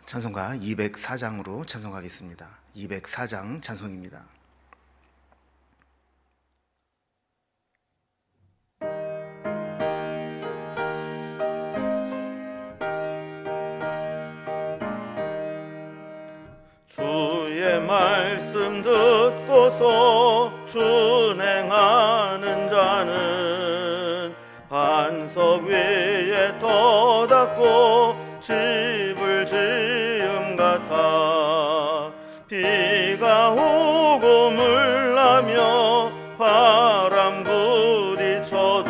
찬송가 204장으로 찬송하겠습니다. 204장 찬송입니다. 주의 말씀 듣고서 준행하는 자는 반석 위에 터닫고 집을 지음 같아. 비가 오고 물나며 바람 부딪혀도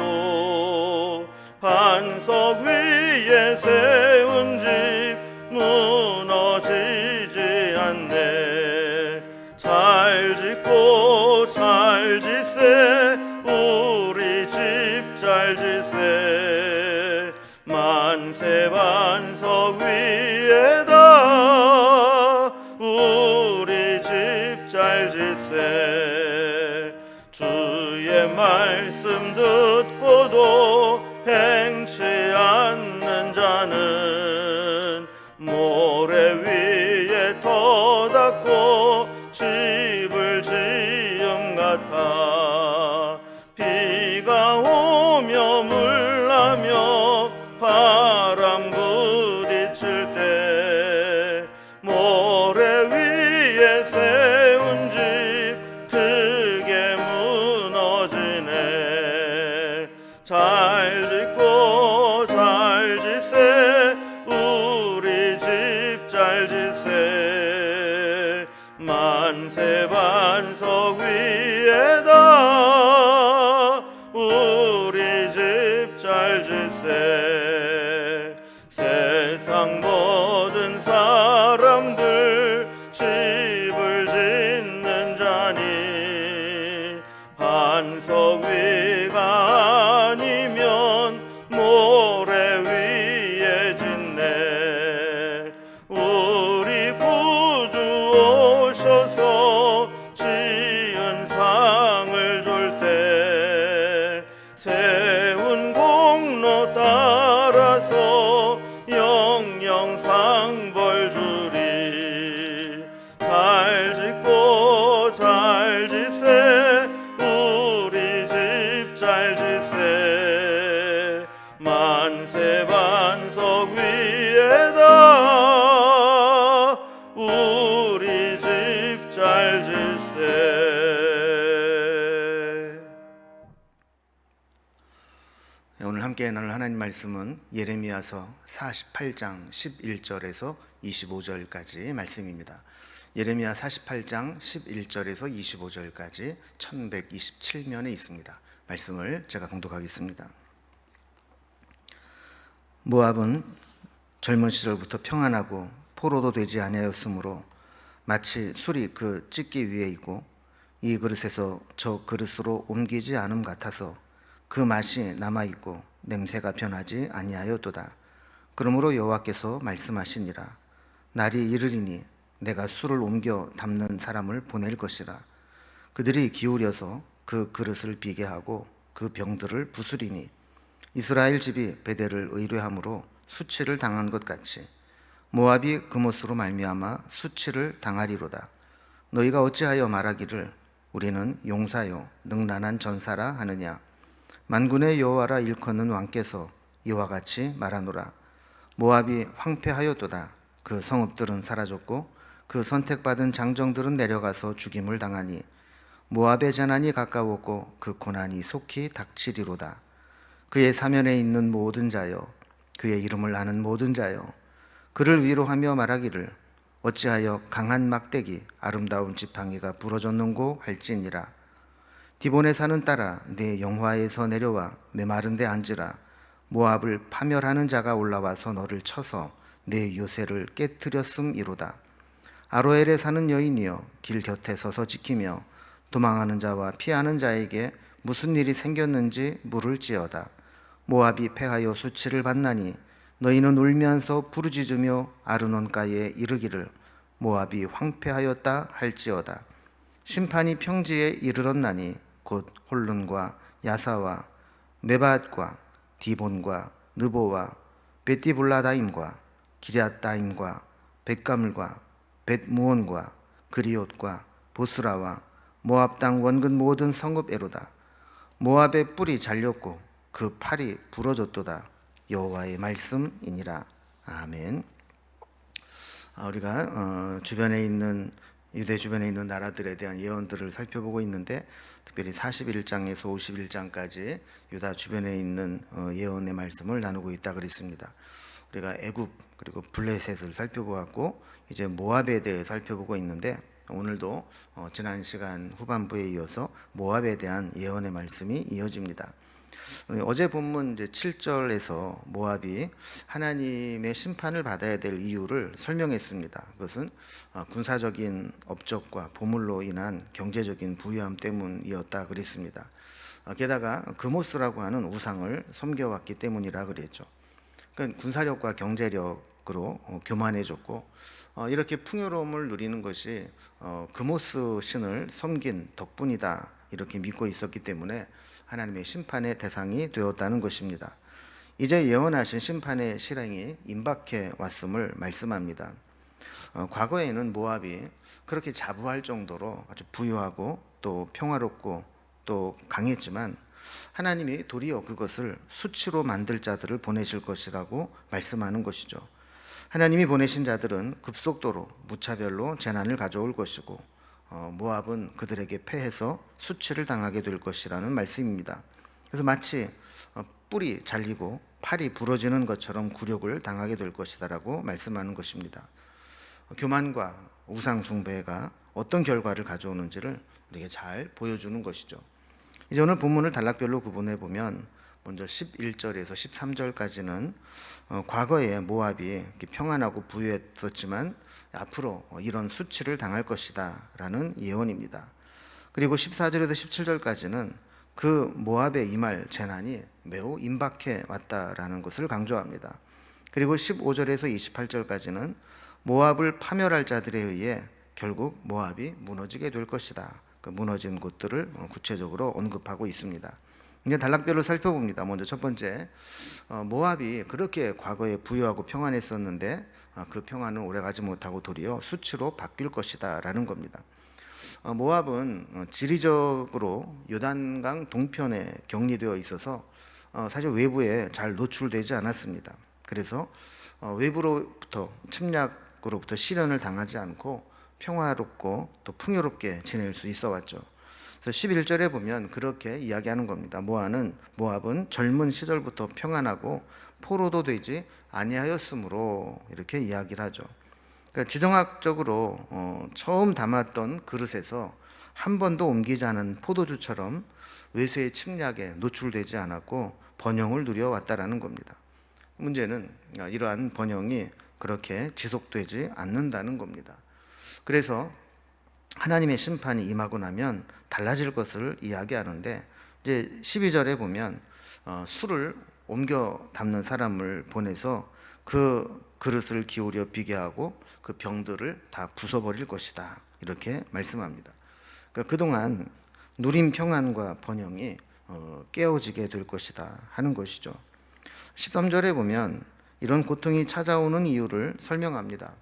반석 위에 세운 집 무너지지 않네. 잘 짓고 잘 짓세, 우리 집 잘 짓세. 만세 반석 위에다 우리 집 잘 짓세. 주의 말씀 듣고도 행치 않는 자는 모래 위에 터닫고 집을 지음 같아. 비가 오며 물나며 바람 부딪힐 때 모래 위에 세운 집 크게 무너지네. 잘 짓고 잘 짓세, 우리 집 잘 짓세. 만세 반석 위에다 우리 집 잘 짓세. 세상 모든 사람들 집을 짓는 자니 반석 위가 아니면 모래 위에 짓네. 우리 구주 오셔서 지은 상을 줄 때 세운 공로 따라서 영영 상벌 주리. 잘 짓고 잘 짓세, 우리 집 잘 짓세. 만세 반석 위에다 우리 집 잘 짓세. 오늘 함께 나눌 하나님 말씀은 예레미야서 48장 11절에서 25절까지 말씀입니다. 예레미야 48장 11절에서 25절까지 1127면에 있습니다. 말씀을 제가 공독하겠습니다. 모압은 젊은 시절부터 평안하고 포로도 되지 아니하였으므로 마치 술이 그 찢기 위에 있고 이 그릇에서 저 그릇으로 옮기지 않음 같아서 그 맛이 남아있고 냄새가 변하지 아니하였도다. 그러므로 여호와께서 말씀하시니라. 날이 이르리니 내가 술을 옮겨 담는 사람을 보낼 것이라. 그들이 기울여서 그 그릇을 비게 하고 그 병들을 부수리니 이스라엘 집이 베델을 의뢰함으로 수치를 당한 것 같이 모압이 그못으로 말미암아 수치를 당하리로다. 너희가 어찌하여 말하기를 우리는 용사요 능란한 전사라 하느냐. 만군의 여호와라 일컫는 왕께서 이와 같이 말하노라. 모압이 황폐하였도다. 그 성읍들은 사라졌고 그 선택받은 장정들은 내려가서 죽임을 당하니 모압의 재난이 가까웠고 그 고난이 속히 닥치리로다. 그의 사면에 있는 모든 자여, 그의 이름을 아는 모든 자여, 그를 위로하며 말하기를 어찌하여 강한 막대기 아름다운 지팡이가 부러졌는고 할지니라. 디본의 산은 따라 내 영화에서 내려와 메마른 데 앉으라. 모압을 파멸하는 자가 올라와서 너를 쳐서 내 요새를 깨뜨렸음이로다. 아로엘에 사는 여인이여, 길 곁에 서서 지키며 도망하는 자와 피하는 자에게 무슨 일이 생겼는지 물을지어다. 모압이 패하여 수치를 받나니 너희는 울면서 부르짖으며 아르논가에 이르기를 모압이 황폐하였다 할지어다. 심판이 평지에 이르렀나니 곧 홀룬과 야사와 메밧과 디본과 느보와 베티블라다임과 기럇다임과 벳가물과 벳무온과 그리옷과 보스라와 모압 땅 원근 모든 성읍에로다. 모압의 뿔이 잘렸고 그 팔이 부러졌도다. 여호와의 말씀이니라. 아멘. 우리가 주변에 있는 유대 주변에 있는 나라들에 대한 예언들을 살펴보고 있는데, 특별히 41장에서 51장까지 유다 주변에 있는 예언의 말씀을 나누고 있다 그랬습니다. 우리가 애굽 그리고 블레셋을 살펴보았고, 이제 모압에 대해 살펴보고 있는데, 오늘도 지난 시간 후반부에 이어서 모압에 대한 예언의 말씀이 이어집니다. 어제 본문 이제 7절에서 모압이 하나님의 심판을 받아야 될 이유를 설명했습니다. 그것은 군사적인 업적과 보물로 인한 경제적인 부유함 때문이었다 그랬습니다. 게다가 그모스라고 하는 우상을 섬겨왔기 때문이라 그랬죠. 그러니까 군사력과 경제력으로 교만해졌고, 이렇게 풍요로움을 누리는 것이 그모스 신을 섬긴 덕분이다, 이렇게 믿고 있었기 때문에 하나님의 심판의 대상이 되었다는 것입니다. 이제 예언하신 심판의 실행이 임박해 왔음을 말씀합니다. 과거에는 모압이 그렇게 자부할 정도로 아주 부유하고 또 평화롭고 또 강했지만, 하나님이 도리어 그것을 수치로 만들 자들을 보내실 것이라고 말씀하는 것이죠. 하나님이 보내신 자들은 급속도로 무차별로 재난을 가져올 것이고, 모압은 그들에게 패해서 수치를 당하게 될 것이라는 말씀입니다. 그래서 마치 뿔이 잘리고 팔이 부러지는 것처럼 굴욕을 당하게 될 것이다라고 말씀하는 것입니다. 교만과 우상 숭배가 어떤 결과를 가져오는지를 우리에게 잘 보여주는 것이죠. 이제 오늘 본문을 단락별로 구분해 보면, 먼저 11절에서 13절까지는 과거에 모압이 평안하고 부유했었지만 앞으로 이런 수치를 당할 것이다 라는 예언입니다. 그리고 14절에서 17절까지는 그 모압에 임할 재난이 매우 임박해 왔다라는 것을 강조합니다. 그리고 15절에서 28절까지는 모압을 파멸할 자들에 의해 결국 모압이 무너지게 될 것이다, 그 무너진 곳들을 구체적으로 언급하고 있습니다. 이제 단락별로 살펴봅니다. 먼저 첫 번째, 모압이 그렇게 과거에 부유하고 평안했었는데 그 평안은 오래가지 못하고 도리어 수치로 바뀔 것이다 라는 겁니다. 모압은 지리적으로 요단강 동편에 격리되어 있어서 사실 외부에 잘 노출되지 않았습니다. 그래서 외부로부터 침략으로부터 시련을 당하지 않고 평화롭고 또 풍요롭게 지낼 수 있어 왔죠. 그래서 11절에 보면 그렇게 이야기하는 겁니다. 모압은 젊은 시절부터 평안하고 포로도 되지 아니하였으므로, 이렇게 이야기를 하죠. 그러니까 지정학적으로 처음 담았던 그릇에서 한 번도 옮기지 않은 포도주처럼 외세의 침략에 노출되지 않았고 번영을 누려왔다라는 겁니다. 문제는 이러한 번영이 그렇게 지속되지 않는다는 겁니다. 그래서 하나님의 심판이 임하고 나면 달라질 것을 이야기하는데, 이제 12절에 보면 술을 옮겨 담는 사람을 보내서 그 그릇을 기울여 비게 하고 그 병들을 다 부숴버릴 것이다, 이렇게 말씀합니다. 그러니까 그동안 누린 평안과 번영이 깨어지게 될 것이다 하는 것이죠. 13절에 보면 이런 고통이 찾아오는 이유를 설명합니다.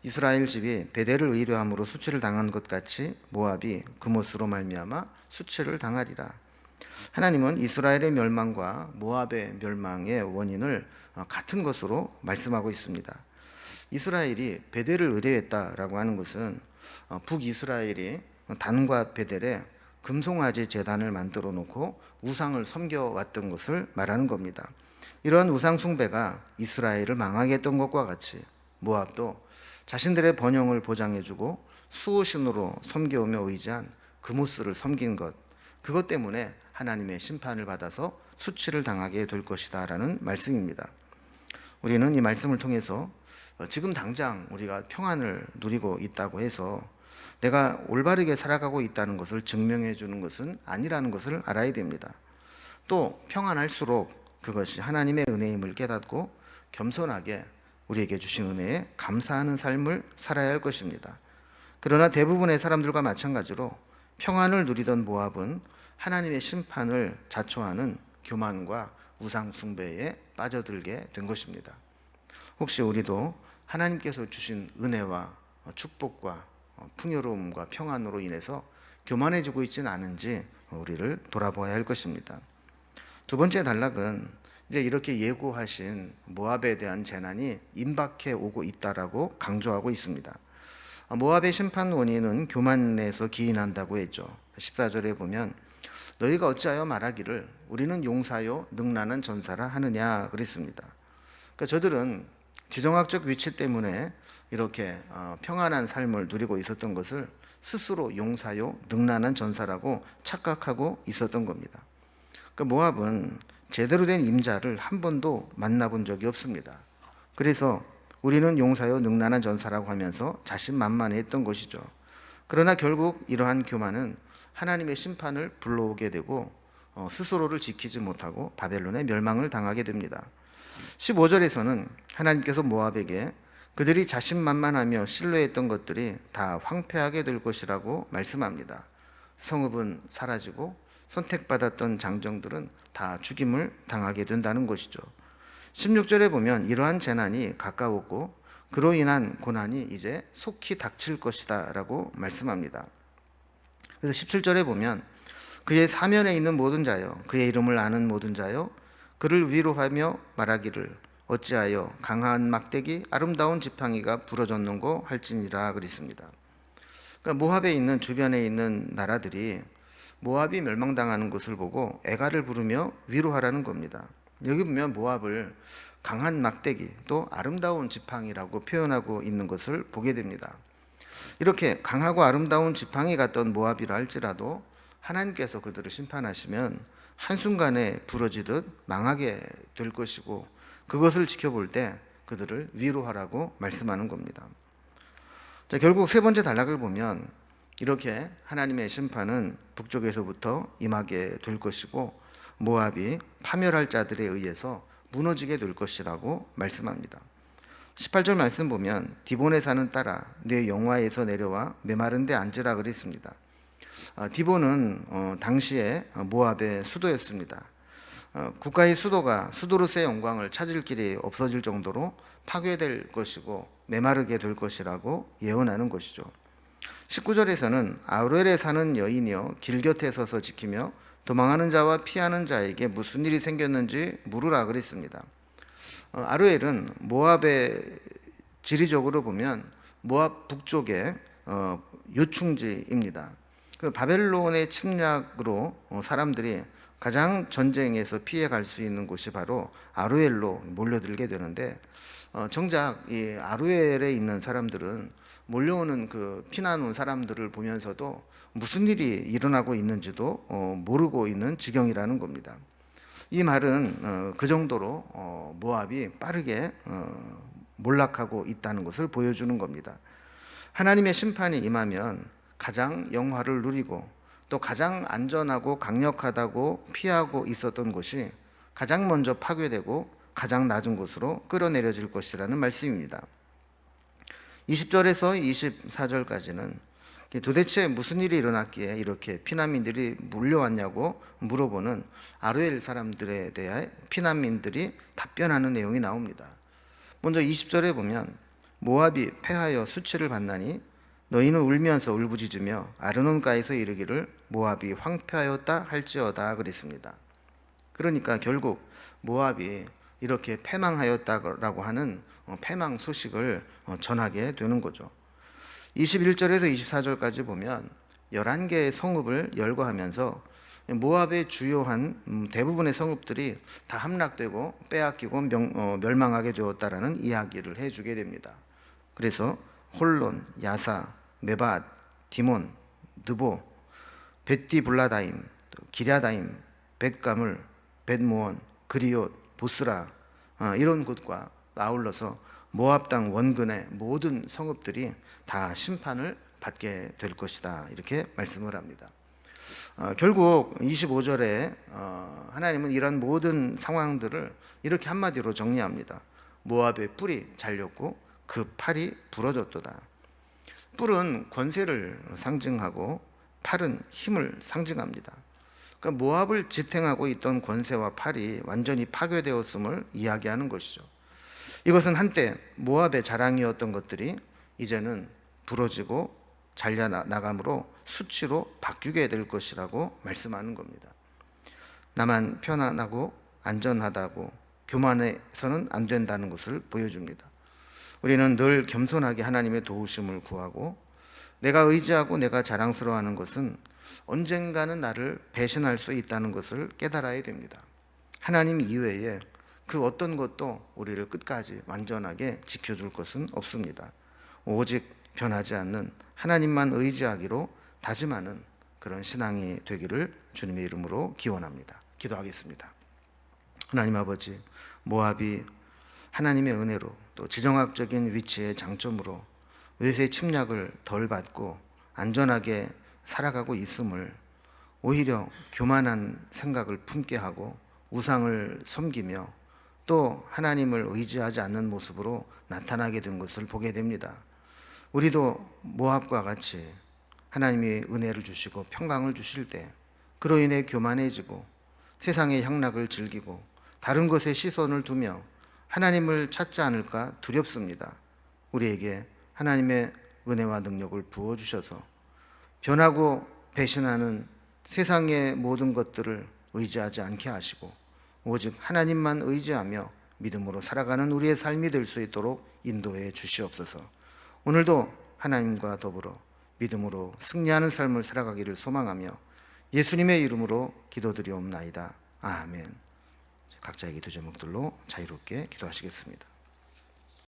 이스라엘 집이 베델을 의뢰함으로 수치를 당한 것 같이 모압이 그못으로 말미암아 수치를 당하리라. 하나님은 이스라엘의 멸망과 모압의 멸망의 원인을 같은 것으로 말씀하고 있습니다. 이스라엘이 베델을 의뢰했다라고 하는 것은 북이스라엘이 단과 베델에 금송아지 제단을 만들어 놓고 우상을 섬겨왔던 것을 말하는 겁니다. 이러한 우상 숭배가 이스라엘을 망하게 했던 것과 같이 모압도 자신들의 번영을 보장해주고 수호신으로 섬겨오며 의지한 그모스를 섬긴 것, 그것 때문에 하나님의 심판을 받아서 수치를 당하게 될 것이다 라는 말씀입니다. 우리는 이 말씀을 통해서 지금 당장 우리가 평안을 누리고 있다고 해서 내가 올바르게 살아가고 있다는 것을 증명해 주는 것은 아니라는 것을 알아야 됩니다. 또 평안할수록 그것이 하나님의 은혜임을 깨닫고 겸손하게 우리에게 주신 은혜에 감사하는 삶을 살아야 할 것입니다. 그러나 대부분의 사람들과 마찬가지로 평안을 누리던 모압은 하나님의 심판을 자초하는 교만과 우상 숭배에 빠져들게 된 것입니다. 혹시 우리도 하나님께서 주신 은혜와 축복과 풍요로움과 평안으로 인해서 교만해지고 있지는 않은지 우리를 돌아보아야 할 것입니다. 두 번째 단락은 이제 이렇게 예고하신 모압에 대한 재난이 임박해 오고 있다라고 강조하고 있습니다. 모압의 심판 원인은 교만에서 기인한다고 했죠. 14절에 보면 너희가 어찌하여 말하기를 우리는 용사요 능란한 전사라 하느냐 그랬습니다. 그러니까 저들은 지정학적 위치 때문에 이렇게 평안한 삶을 누리고 있었던 것을 스스로 용사요 능란한 전사라고 착각하고 있었던 겁니다. 그러니까 모압은 제대로 된 임자를 한 번도 만나본 적이 없습니다. 그래서 우리는 용사요 능란한 전사라고 하면서 자신만만했던 것이죠. 그러나 결국 이러한 교만은 하나님의 심판을 불러오게 되고 스스로를 지키지 못하고 바벨론의 멸망을 당하게 됩니다. 15절에서는 하나님께서 모압에게 그들이 자신만만하며 신뢰했던 것들이 다 황폐하게 될 것이라고 말씀합니다. 성읍은 사라지고 선택받았던 장정들은 다 죽임을 당하게 된다는 것이죠. 16절에 보면 이러한 재난이 가까웠고 그로 인한 고난이 이제 속히 닥칠 것이다 라고 말씀합니다. 그래서 17절에 보면 그의 사면에 있는 모든 자여 그의 이름을 아는 모든 자여 그를 위로하며 말하기를 어찌하여 강한 막대기 아름다운 지팡이가 부러졌는고 할지니라 그랬습니다. 그러니까 모압에 있는 주변에 있는 나라들이 모압이 멸망당하는 것을 보고 애가를 부르며 위로하라는 겁니다. 여기 보면 모압을 강한 막대기 또 아름다운 지팡이라고 표현하고 있는 것을 보게 됩니다. 이렇게 강하고 아름다운 지팡이 같던 모압이라 할지라도 하나님께서 그들을 심판하시면 한순간에 부러지듯 망하게 될 것이고 그것을 지켜볼 때 그들을 위로하라고 말씀하는 겁니다. 자, 결국 세 번째 단락을 보면 이렇게 하나님의 심판은 북쪽에서부터 임하게 될 것이고 모압이 파멸할 자들에 의해서 무너지게 될 것이라고 말씀합니다. 18절 말씀 보면 디본에 사는 딸아 내 영화에서 내려와 메마른 데 앉으라 그랬습니다. 디본은 당시에 모압의 수도였습니다. 국가의 수도가 수도로서의 영광을 찾을 길이 없어질 정도로 파괴될 것이고 메마르게 될 것이라고 예언하는 것이죠. 19절에서는 아루엘에 사는 여인이여 길 곁에 서서 지키며 도망하는 자와 피하는 자에게 무슨 일이 생겼는지 물으라 그랬습니다. 아루엘은 모압의 지리적으로 보면 모압 북쪽의 요충지입니다. 그 바벨론의 침략으로 사람들이 가장 전쟁에서 피해갈 수 있는 곳이 바로 아루엘로 몰려들게 되는데 정작 이 아루엘에 있는 사람들은 몰려오는 그 피난 온 사람들을 보면서도 무슨 일이 일어나고 있는지도 모르고 있는 지경이라는 겁니다. 이 말은 그 정도로 모압이 빠르게 몰락하고 있다는 것을 보여주는 겁니다. 하나님의 심판이 임하면 가장 영화를 누리고 또 가장 안전하고 강력하다고 피하고 있었던 곳이 가장 먼저 파괴되고 가장 낮은 곳으로 끌어내려질 것이라는 말씀입니다. 20절에서 24절까지는 도대체 무슨 일이 일어났기에 이렇게 피난민들이 몰려왔냐고 물어보는 아루엘 사람들에 대해 피난민들이 답변하는 내용이 나옵니다. 먼저 20절에 보면 모압이 패하여 수치를 받나니 너희는 울면서 울부짖으며 아르논가에서 이르기를 모압이 황폐하였다 할지어다 그랬습니다. 그러니까 결국 모압이 이렇게 패망하였다라고 하는 패망 소식을 전하게 되는 거죠. 21절에서 24절까지 보면 11개의 성읍을 열거하면서 모압의 주요한 대부분의 성읍들이 다 함락되고 빼앗기고 멸망하게 되었다라는 이야기를 해주게 됩니다. 그래서 홀론, 야사, 메밧, 디몬, 느보, 벳디블라다임, 기랴다임, 벳가물, 벳모온, 그리옷, 보스라 이런 곳과 아울러서 모압 땅 원근의 모든 성읍들이 다 심판을 받게 될 것이다 이렇게 말씀을 합니다. 결국 25절에 하나님은 이런 모든 상황들을 이렇게 한마디로 정리합니다. 모압의 뿔이 잘렸고 그 팔이 부러졌도다. 뿔은 권세를 상징하고 팔은 힘을 상징합니다. 그러니까 모압을 지탱하고 있던 권세와 팔이 완전히 파괴되었음을 이야기하는 것이죠. 이것은 한때 모압의 자랑이었던 것들이 이제는 부러지고 잘려나감으로 수치로 바뀌게 될 것이라고 말씀하는 겁니다. 나만 편안하고 안전하다고 교만해서는 안 된다는 것을 보여줍니다. 우리는 늘 겸손하게 하나님의 도우심을 구하고 내가 의지하고 내가 자랑스러워하는 것은 언젠가는 나를 배신할 수 있다는 것을 깨달아야 됩니다. 하나님 이외에 그 어떤 것도 우리를 끝까지 완전하게 지켜줄 것은 없습니다. 오직 변하지 않는 하나님만 의지하기로 다짐하는 그런 신앙이 되기를 주님의 이름으로 기원합니다. 기도하겠습니다. 하나님 아버지, 모압이 하나님의 은혜로 또 지정학적인 위치의 장점으로 외세 침략을 덜 받고 안전하게 살아가고 있음을 오히려 교만한 생각을 품게 하고 우상을 섬기며 또 하나님을 의지하지 않는 모습으로 나타나게 된 것을 보게 됩니다. 우리도 모압과 같이 하나님이 은혜를 주시고 평강을 주실 때 그로 인해 교만해지고 세상의 향락을 즐기고 다른 것에 시선을 두며 하나님을 찾지 않을까 두렵습니다. 우리에게 하나님의 은혜와 능력을 부어주셔서 변하고 배신하는 세상의 모든 것들을 의지하지 않게 하시고 오직 하나님만 의지하며 믿음으로 살아가는 우리의 삶이 될 수 있도록 인도해 주시옵소서. 오늘도 하나님과 더불어 믿음으로 승리하는 삶을 살아가기를 소망하며 예수님의 이름으로 기도드리옵나이다. 아멘. 각자의 기도 제목들로 자유롭게 기도하시겠습니다.